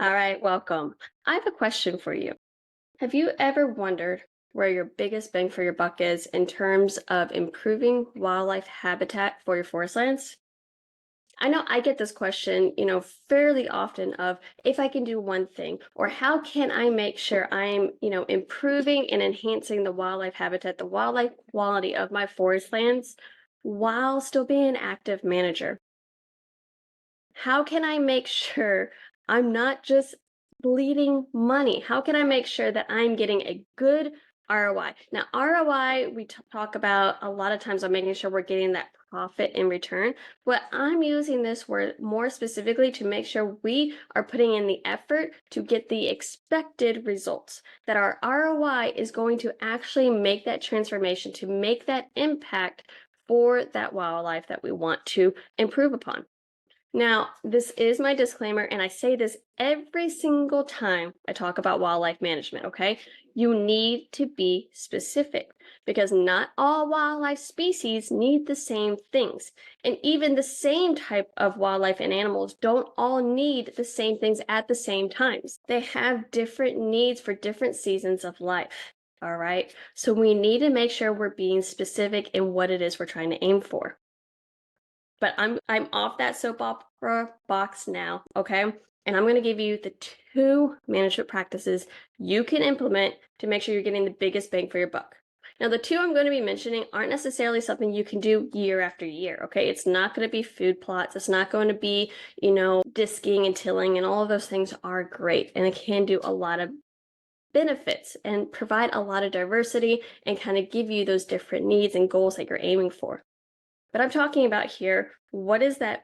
All right, welcome. I have a question for you. Have you ever wondered where your biggest bang for your buck is in terms of improving wildlife habitat for your forest lands? I know I get this question, fairly often of if I can do one thing or how can I make sure I'm, improving and enhancing the wildlife habitat, the wildlife quality of my forest lands while still being an active manager. How can I make sure I'm not just bleeding money? How can I make sure that I'm getting a good ROI? Now, ROI, we talk about a lot of times on making sure we're getting that profit in return. But I'm using this word more specifically to make sure we are putting in the effort to get the expected results, that our ROI is going to actually make that transformation, to make that impact for that wildlife that we want to improve upon. Now, this is my disclaimer, and I say this every single time I talk about wildlife management, okay? You need to be specific because not all wildlife species need the same things. And even the same type of wildlife and animals don't all need the same things at the same times. They have different needs for different seasons of life, all right? So we need to make sure we're being specific in what it is we're trying to aim for. But I'm off that soap opera box now, okay? And I'm going to give you the two management practices you can implement to make sure you're getting the biggest bang for your buck. Now, the two I'm going to be mentioning aren't necessarily something you can do year after year, okay? It's not going to be food plots. It's not going to be, disking and tilling, and all of those things are great. And it can do a lot of benefits and provide a lot of diversity and kind of give you those different needs and goals that you're aiming for. But I'm talking about here, what is that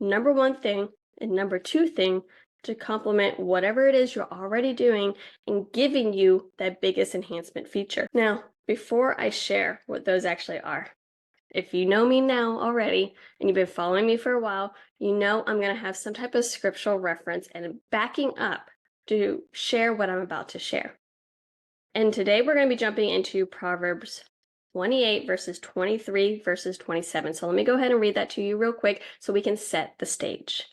number one thing and number two thing to complement whatever it is you're already doing and giving you that biggest enhancement feature. Now, before I share what those actually are, if you know me now already and you've been following me for a while, you know I'm going to have some type of scriptural reference and backing up to share what I'm about to share. And today we're going to be jumping into Proverbs 28 verses 23 verses 27. So let me go ahead and read that to you real quick so we can set the stage.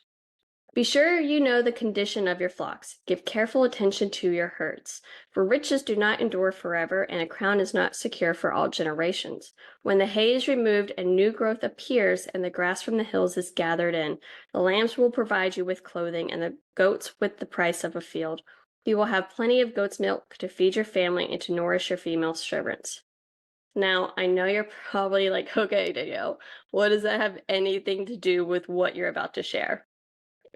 Be sure you know the condition of your flocks. Give careful attention to your herds. For riches do not endure forever, and a crown is not secure for all generations. When the hay is removed and new growth appears, and the grass from the hills is gathered in, the lambs will provide you with clothing, and the goats with the price of a field. You will have plenty of goat's milk to feed your family and to nourish your female servants. Now, I know you're probably like, okay, Danielle, what does that have anything to do with what you're about to share?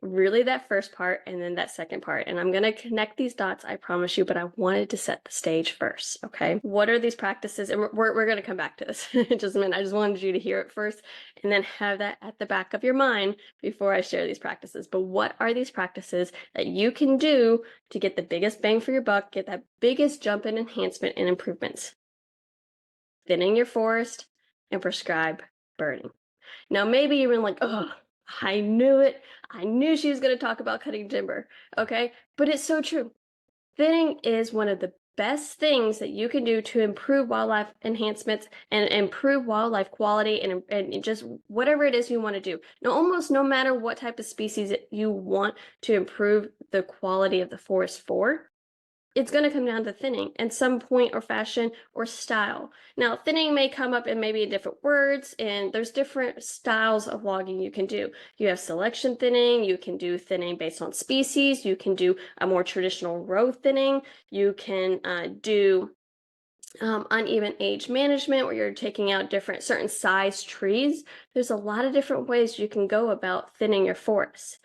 Really, that first part and then that second part. And I'm going to connect these dots, I promise you, but I wanted to set the stage first, okay? What are these practices? And we're going to come back to this in just a minute. I just wanted you to hear it first and then have that at the back of your mind before I share these practices. But what are these practices that you can do to get the biggest bang for your buck, get that biggest jump in enhancement and improvements? Thinning your forest and prescribe burning. Now, maybe you're like, oh, I knew it. I knew she was going to talk about cutting timber. Okay. But it's so true. Thinning is one of the best things that you can do to improve wildlife enhancements and improve wildlife quality and just whatever it is you want to do. Now, almost no matter what type of species you want to improve the quality of the forest for, it's going to come down to thinning in some point or fashion or style. Now, thinning may come up in maybe different words, and there's different styles of logging you can do. You have selection thinning, you can do thinning based on species, you can do a more traditional row thinning, you can do uneven age management where you're taking out different certain size trees. There's a lot of different ways you can go about thinning your forests.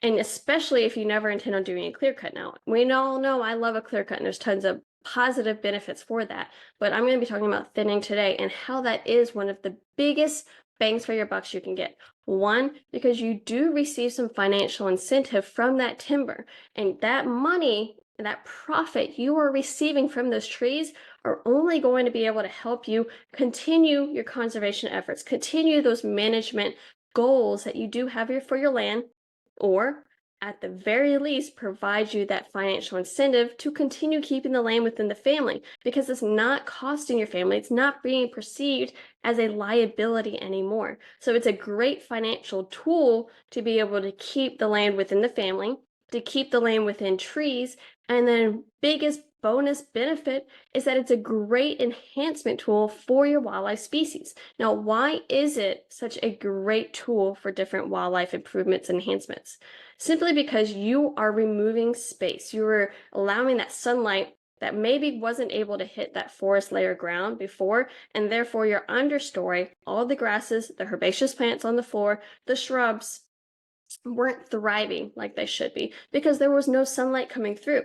And especially if you never intend on doing a clear cut. Now, we all know I love a clear cut and there's tons of positive benefits for that. But I'm going to be talking about thinning today and how that is one of the biggest bangs for your bucks you can get. One, because you do receive some financial incentive from that timber, and that money, that profit you are receiving from those trees are only going to be able to help you continue your conservation efforts, continue those management goals that you do have for your land, or at the very least provide you that financial incentive to continue keeping the land within the family because it's not costing your family, it's not being perceived as a liability anymore. So it's a great financial tool to be able to keep the land within the family to keep the land within trees. And then biggest bonus benefit is that it's a great enhancement tool for your wildlife species. Now, why is it such a great tool for different wildlife improvements and enhancements? Simply because you are removing space. You're allowing that sunlight that maybe wasn't able to hit that forest layer ground before, and therefore your understory, all the grasses, the herbaceous plants on the floor, the shrubs, weren't thriving like they should be because there was no sunlight coming through.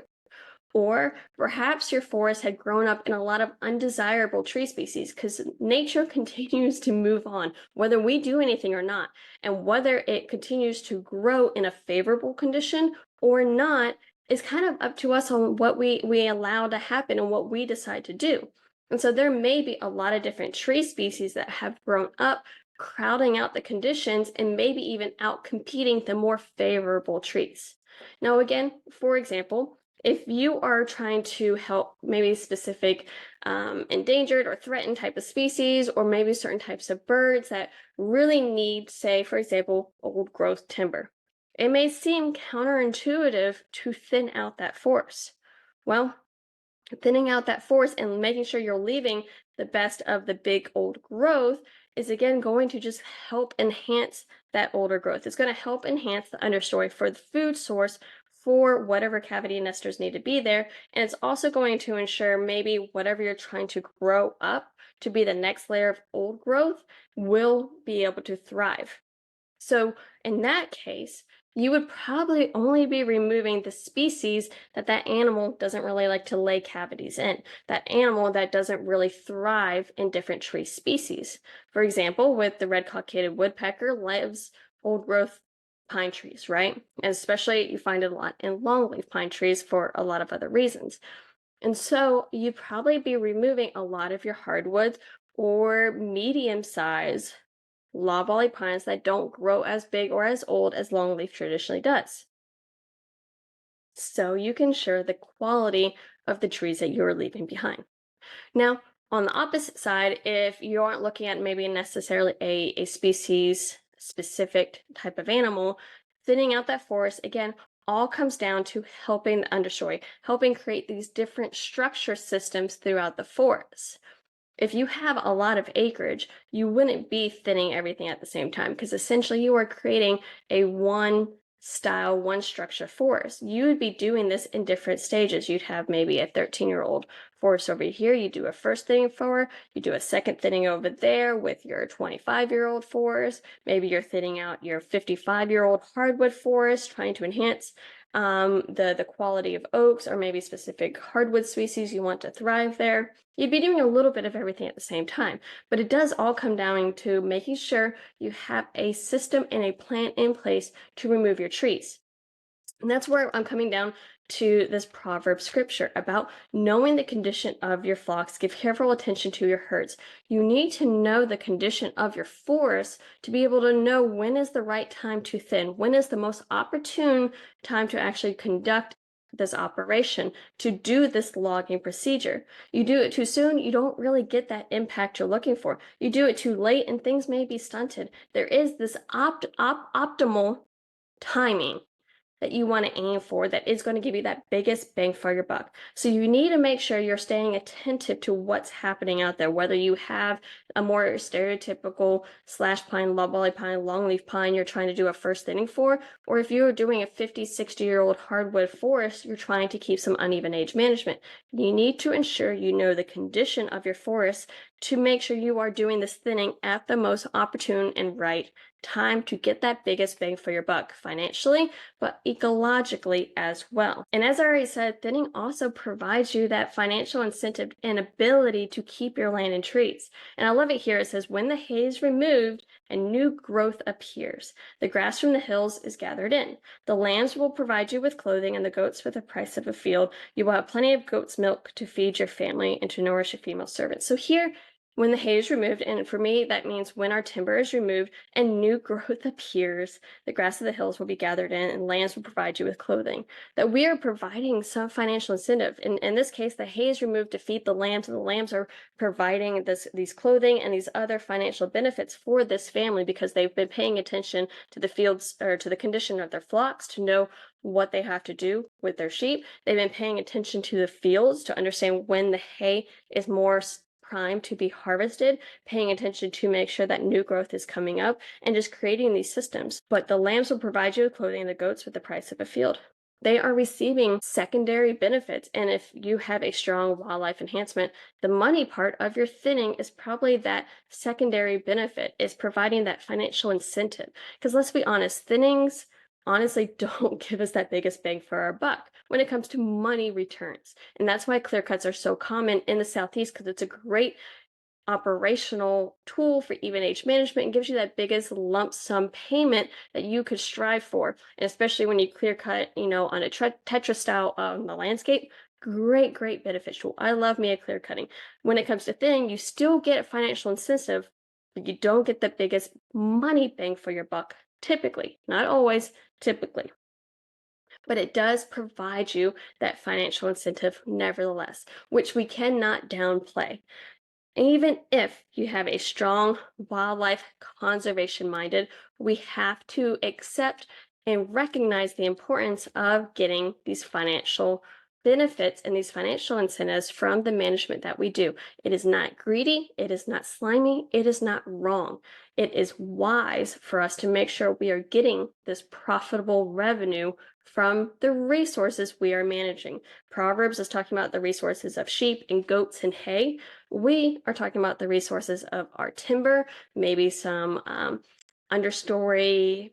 Or perhaps your forest had grown up in a lot of undesirable tree species because nature continues to move on, whether we do anything or not. And whether it continues to grow in a favorable condition or not is kind of up to us on what we allow to happen and what we decide to do. And so there may be a lot of different tree species that have grown up, crowding out the conditions and maybe even out competing the more favorable trees. Now, again, for example, if you are trying to help maybe specific endangered or threatened type of species, or maybe certain types of birds that really need, say, for example, old growth timber, it may seem counterintuitive to thin out that forest. Well, thinning out that forest and making sure you're leaving the best of the big old growth is again going to just help enhance that older growth. It's going to help enhance the understory for the food source for whatever cavity nesters need to be there. And it's also going to ensure maybe whatever you're trying to grow up to be the next layer of old growth will be able to thrive. So in that case, you would probably only be removing the species that animal doesn't really like to lay cavities in, that animal that doesn't really thrive in different tree species. For example, with the red cockaded woodpecker lives old growth pine trees, right? And especially you find it a lot in longleaf pine trees for a lot of other reasons. And so you'd probably be removing a lot of your hardwoods or medium size loblolly pines that don't grow as big or as old as longleaf traditionally does. So you can ensure the quality of the trees that you're leaving behind. Now, on the opposite side, if you aren't looking at maybe necessarily a species specific type of animal, thinning out that forest, again, all comes down to helping the understory, helping create these different structure systems throughout the forest. If you have a lot of acreage, you wouldn't be thinning everything at the same time because essentially you are creating a one style, one structure forest. You would be doing this in different stages. You'd have maybe a 13-year-old forest over here. You do a first thinning for, you do a second thinning over there with your 25-year-old forest. Maybe you're thinning out your 55-year-old hardwood forest, trying to enhance the quality of oaks or maybe specific hardwood species you want to thrive there. You'd be doing a little bit of everything at the same time, but it does all come down to making sure you have a system and a plan in place to remove your trees. And that's where I'm coming down to this proverb scripture about knowing the condition of your flocks. Give careful attention to your herds. You need to know the condition of your forest to be able to know when is the right time to thin, when is the most opportune time to actually conduct this operation, to do this logging procedure. You do it too soon, you don't really get that impact you're looking for. You do it too late and things may be stunted. There is this optimal timing that you want to aim for that is going to give you that biggest bang for your buck. So you need to make sure you're staying attentive to what's happening out there, whether you have a more stereotypical slash pine, loblolly pine, longleaf pine you're trying to do a first thinning for, or if you're doing a 50, 60-year-old hardwood forest, you're trying to keep some uneven age management. You need to ensure you know the condition of your forest to make sure you are doing this thinning at the most opportune and right time to get that biggest bang for your buck financially, but ecologically as well. And as I already said, thinning also provides you that financial incentive and ability to keep your land and trees. And I love it here. It says, when the hay is removed and new growth appears, the grass from the hills is gathered in. The lambs will provide you with clothing and the goats with the price of a field. You will have plenty of goat's milk to feed your family and to nourish your female servants. So here, when the hay is removed, and for me, that means when our timber is removed and new growth appears, the grass of the hills will be gathered in and lands will provide you with clothing. That we are providing some financial incentive. In this case, the hay is removed to feed the lambs, and the lambs are providing these clothing and these other financial benefits for this family because they've been paying attention to the fields or to the condition of their flocks to know what they have to do with their sheep. They've been paying attention to the fields to understand when the hay is more primed to be harvested, paying attention to make sure that new growth is coming up, and just creating these systems. But the lambs will provide you with clothing, and the goats with the price of a field. They are receiving secondary benefits. And if you have a strong wildlife enhancement, the money part of your thinning is probably that secondary benefit, is providing that financial incentive. Because let's be honest, thinnings honestly don't give us that biggest bang for our buck when it comes to money returns. And that's why clear cuts are so common in the Southeast, because it's a great operational tool for even age management and gives you that biggest lump sum payment that you could strive for. And especially when you clear cut, on a tetra style on the landscape, great beneficial. I love me a clear cutting. When it comes to thinning, you still get a financial incentive, but you don't get the biggest money bang for your buck, typically. Not always, typically. But it does provide you that financial incentive nevertheless, which we cannot downplay. Even if you have a strong wildlife conservation minded, we have to accept and recognize the importance of getting these financial benefits and these financial incentives from the management that we do. It is not greedy, it is not slimy, it is not wrong. It is wise for us to make sure we are getting this profitable revenue from the resources we are managing. Proverbs is talking about the resources of sheep and goats and hay. We are talking about the resources of our timber, maybe some understory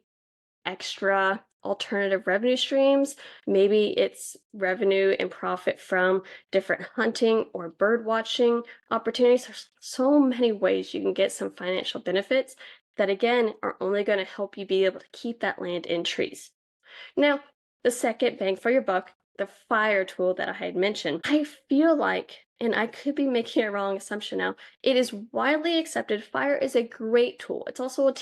extra alternative revenue streams. Maybe it's revenue and profit from different hunting or bird watching opportunities. There's so many ways you can get some financial benefits that, again, are only going to help you be able to keep that land in trees. Now, the second bang for your buck, the fire tool that I had mentioned, I feel like, and I could be making a wrong assumption now, it is widely accepted fire is a great tool. It's also a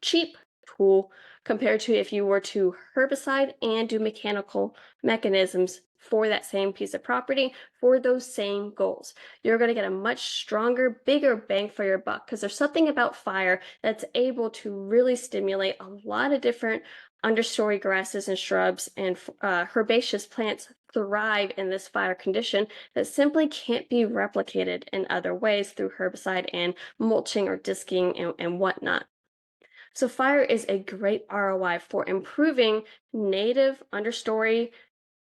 cheap tool compared to if you were to herbicide and do mechanical mechanisms for that same piece of property for those same goals. You're going to get a much stronger, bigger bang for your buck, because there's something about fire that's able to really stimulate a lot of different understory grasses and shrubs and herbaceous plants thrive in this fire condition that simply can't be replicated in other ways through herbicide and mulching or disking and whatnot. So fire is a great ROI for improving native understory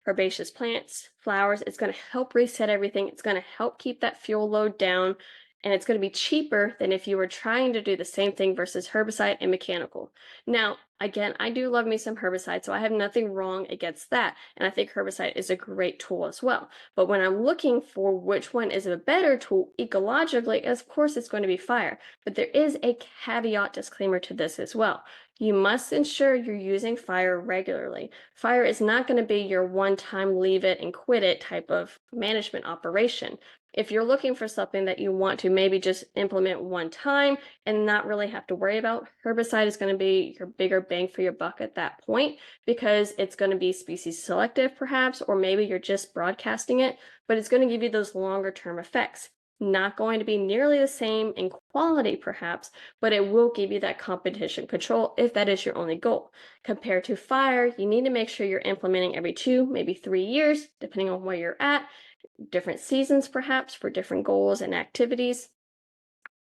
herbaceous plants, flowers. It's going to help reset everything. It's going to help keep that fuel load down. And it's going to be cheaper than if you were trying to do the same thing versus herbicide and mechanical. Now, again, I do love me some herbicide, so I have nothing wrong against that. And I think herbicide is a great tool as well. But when I'm looking for which one is a better tool ecologically, of course it's going to be fire. But there is a caveat disclaimer to this as well. You must ensure you're using fire regularly. Fire is not going to be your one-time leave it and quit it type of management operation. If you're looking for something that you want to maybe just implement one time and not really have to worry about, herbicide is going to be your bigger bang for your buck at that point, because it's going to be species selective perhaps, or maybe you're just broadcasting it, but it's going to give you those longer term effects. Not going to be nearly the same in quality perhaps, but it will give you that competition control if that is your only goal. Compared to fire, you need to make sure you're implementing every 2, maybe 3 years, depending on where you're at, different seasons perhaps for different goals and activities.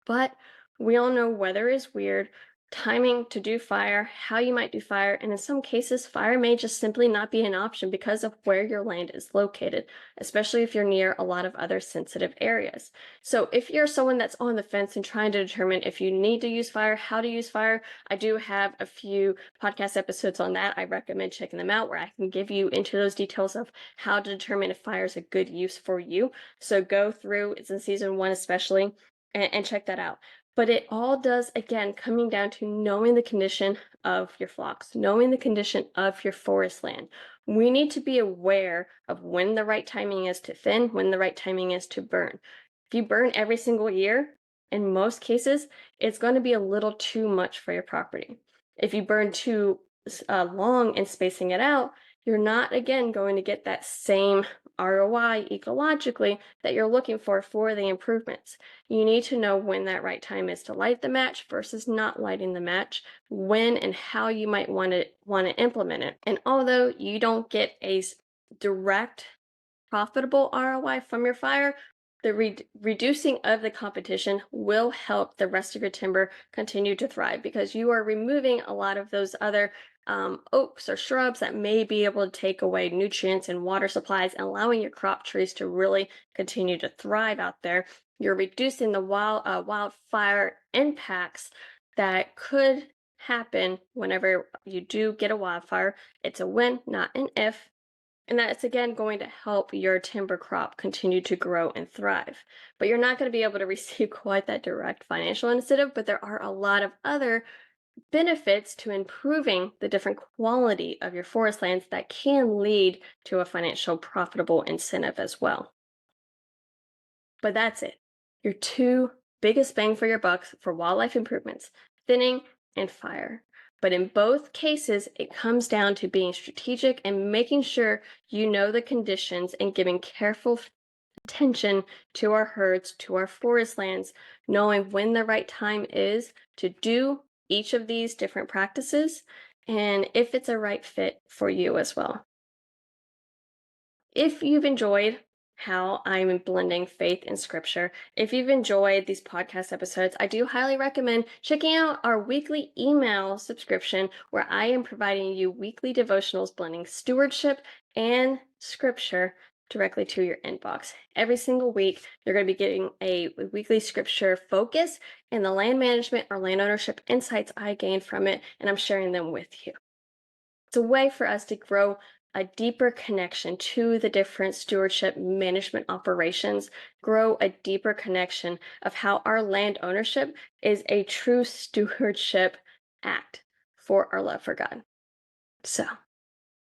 But we all know weather is weird, timing to do fire, how you might do fire, and in some cases, fire may just simply not be an option because of where your land is located, especially if you're near a lot of other sensitive areas. So if you're someone that's on the fence and trying to determine if you need to use fire, how to use fire, I do have a few podcast episodes on that. I recommend checking them out where I can give you into those details of how to determine if fire is a good use for you. So go through, it's in season 1 especially, and check that out. But it all does, again, coming down to knowing the condition of your flocks, knowing the condition of your forest land. We need to be aware of when the right timing is to thin, when the right timing is to burn. If you burn every single year, in most cases, it's going to be a little too much for your property. If you burn too long and spacing it out, you're not again going to get that same ROI ecologically that you're looking for the improvements. You need to know when that right time is to light the match versus not lighting the match, when and how you might want to implement it. And although you don't get a direct profitable ROI from your fire, the reducing of the competition will help the rest of your timber continue to thrive because you are removing a lot of those other oaks or shrubs that may be able to take away nutrients and water supplies and allowing your crop trees to really continue to thrive out there. You're reducing the wildfire impacts that could happen whenever you do get a wildfire. It's a when, not an if. And that's again going to help your timber crop continue to grow and thrive. But you're not going to be able to receive quite that direct financial incentive, but there are a lot of other benefits to improving the different quality of your forest lands that can lead to a financial profitable incentive as well. But that's it. Your two biggest bang for your bucks for wildlife improvements, thinning and fire. But in both cases, it comes down to being strategic and making sure you know the conditions and giving careful attention to our herds, to our forest lands, knowing when the right time is to do each of these different practices and if it's a right fit for you as well. If you've enjoyed how I'm blending faith and scripture, if you've enjoyed these podcast episodes, I do highly recommend checking out our weekly email subscription where I am providing you weekly devotionals blending stewardship and scripture directly to your inbox. Every single week, you're going to be getting a weekly scripture focus and the land management or land ownership insights I gained from it, and I'm sharing them with you. It's a way for us to grow a deeper connection to the different stewardship management operations, grow a deeper connection of how our land ownership is a true stewardship act for our love for God. So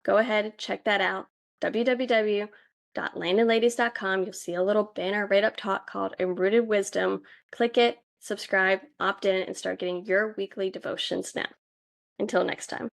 go ahead and check that out. www.landandladies.com. You'll see a little banner right up top called Enrooted Wisdom. Click it, subscribe, opt in, and start getting your weekly devotions now. Until next time.